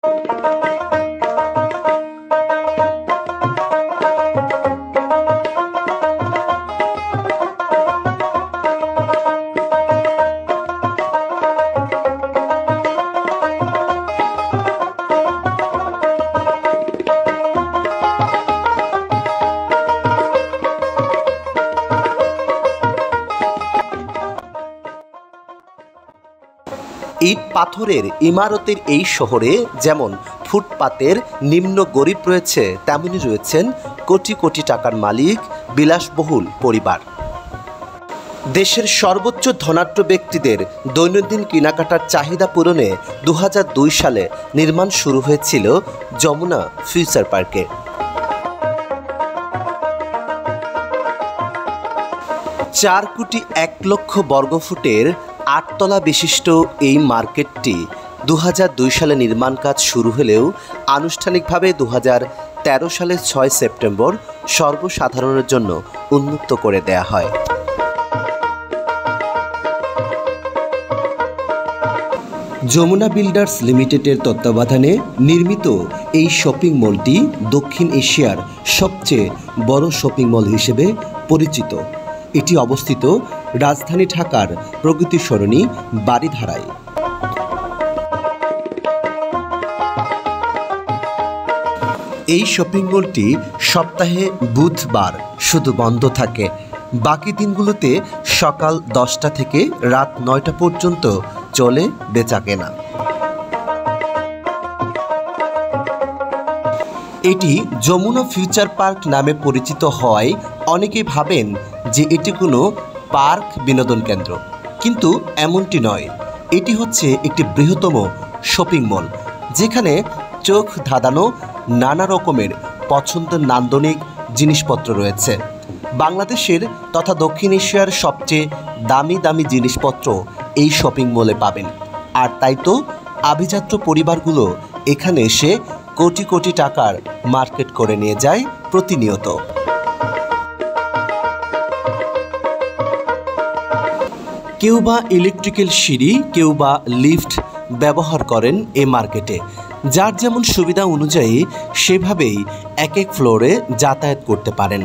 ইট পাথরের ইমারতের এই শহরে যেমন ফুটপাতের নিম্ন গরিব রয়েছে, তেমনি রয়েছেন কোটি কোটি টাকার মালিক বিলাসবহুল পরিবার। দেশের সর্বোচ্চ ধনাঢ্য ব্যক্তিদের দৈনন্দিন কেনাকাটার চাহিদা পূরণে 2002 সালে নির্মাণ শুরু হয়েছিল যমুনা ফিউচার পার্কে। চার কোটি 1 লক্ষ বর্গফুটের 8 তলা বিশিষ্ট এই মার্কেটটি 2002 সালে নির্মাণ কাজ শুরু হলেও আনুষ্ঠানিকভাবে 2013 সালের 6 সেপ্টেম্বর সর্বসাধারণের জন্য উন্মুক্ত করে দেয়া হয়। যমুনা বিল্ডার্স লিমিটেডের তত্ত্বাবধানে নির্মিত এই শপিং মলটি দক্ষিণ এশিয়ার সবচেয়ে বড় শপিং মল হিসেবে পরিচিত। এটি অবস্থিত রাজধানী ঢাকার প্রগতি সরণি বারিধারায়। এই শপিং মলটি সপ্তাহে বুধবার শুধু বন্ধ থাকে, বাকি দিনগুলোতে সকাল 10টা থেকে রাত 9টা পর্যন্ত চলে বেচাকেনা। এটি যমুনা ফিউচার পার্ক নামে পরিচিত হওয়ায় অনেকেই ভাবেন যে এটি কোনো পার্ক বিনোদন কেন্দ্র, কিন্তু এমনটি নয়। এটি হচ্ছে একটি বৃহত্তম শপিং মল, যেখানে চোখ ধাঁধানো নানা রকমের পছন্দের নান্দনিক জিনিসপত্র রয়েছে। বাংলাদেশের তথা দক্ষিণ এশিয়ার সবচেয়ে দামি দামি জিনিসপত্র এই শপিং মলে পাবেন। আর তাই তো আভিজাত্য পরিবারগুলো এখানে এসে কোটি কোটি টাকার মার্কেট করে নিয়ে যায় প্রতিনিয়ত। কেউ বা ইলেকট্রিক্যাল সিঁড়ি, কেউ বা লিফট ব্যবহার করেন এ মার্কেটে। যার যেমন সুবিধা অনুযায়ী সেভাবেই এক এক ফ্লোরে যাতায়াত করতে পারেন।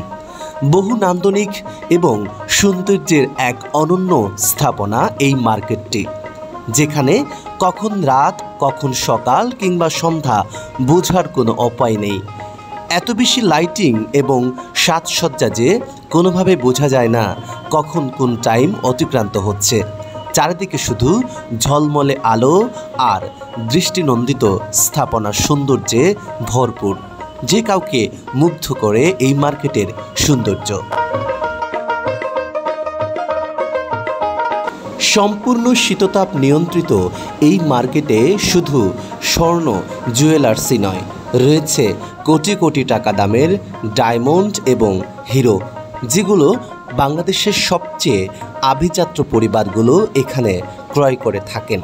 বহু নান্দনিক এবং সৌন্দর্যের এক অনন্য স্থাপনা এই মার্কেটটি, যেখানে কখন রাত কখন সকাল কিংবা সন্ধ্যা বোঝার কোনো উপায় নেই। এত বেশি লাইটিং এবং সাজসজ্জা যে কোনোভাবে বোঝা যায় না কখন কোন টাইম অতিক্রান্ত হচ্ছে। চারিদিকে শুধু ঝলমলে আলো আর দৃষ্টিনন্দিত স্থাপনার সৌন্দর্যে ভরপুর, যে কাউকে মুগ্ধ করে এই মার্কেটের সৌন্দর্য। সম্পূর্ণ শীততাপ নিয়ন্ত্রিত এই মার্কেটে শুধু স্বর্ণ জুয়েলার্সই নয়, রয়েছে কোটি কোটি টাকা দামের ডায়মন্ড এবং হিরো, যেগুলো বাংলাদেশের সবচেয়ে আভিজাত্য পরিবারগুলো এখানে ক্রয় করে থাকেন।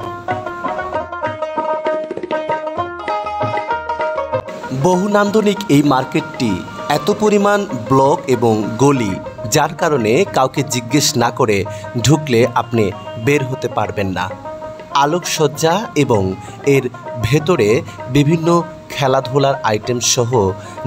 বহুনান্দনিক এই মার্কেটটি এত পরিমাণ ব্লক এবং গলি, যার কারণে কাউকে জিজ্ঞেস না করে ঢুকলে আপনি বের হতে পারবেন না। আলোকসজ্জা এবং এর ভেতরে বিভিন্ন খেলাধুলার আইটেম সহ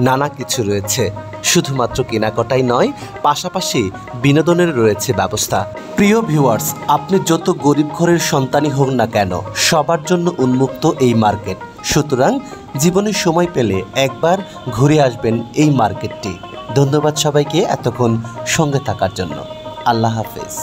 নানা কিছু রয়েছে। শুধুমাত্র কেনাকাটাই নয়, পাশাপাশি বিনোদনের রয়েছে ব্যবস্থা। প্রিয় ভিউয়ার্স, আপনি যত গরিব ঘরের সন্তানই হোক না কেন, সবার জন্য উন্মুক্ত এই মার্কেট। সুতরাং জীবনে সময় পেলে একবার ঘুরে আসবেন এই মার্কেটটি। ধন্যবাদ সবাইকে এতক্ষণ সঙ্গে থাকার জন্য। আল্লাহ হাফেজ।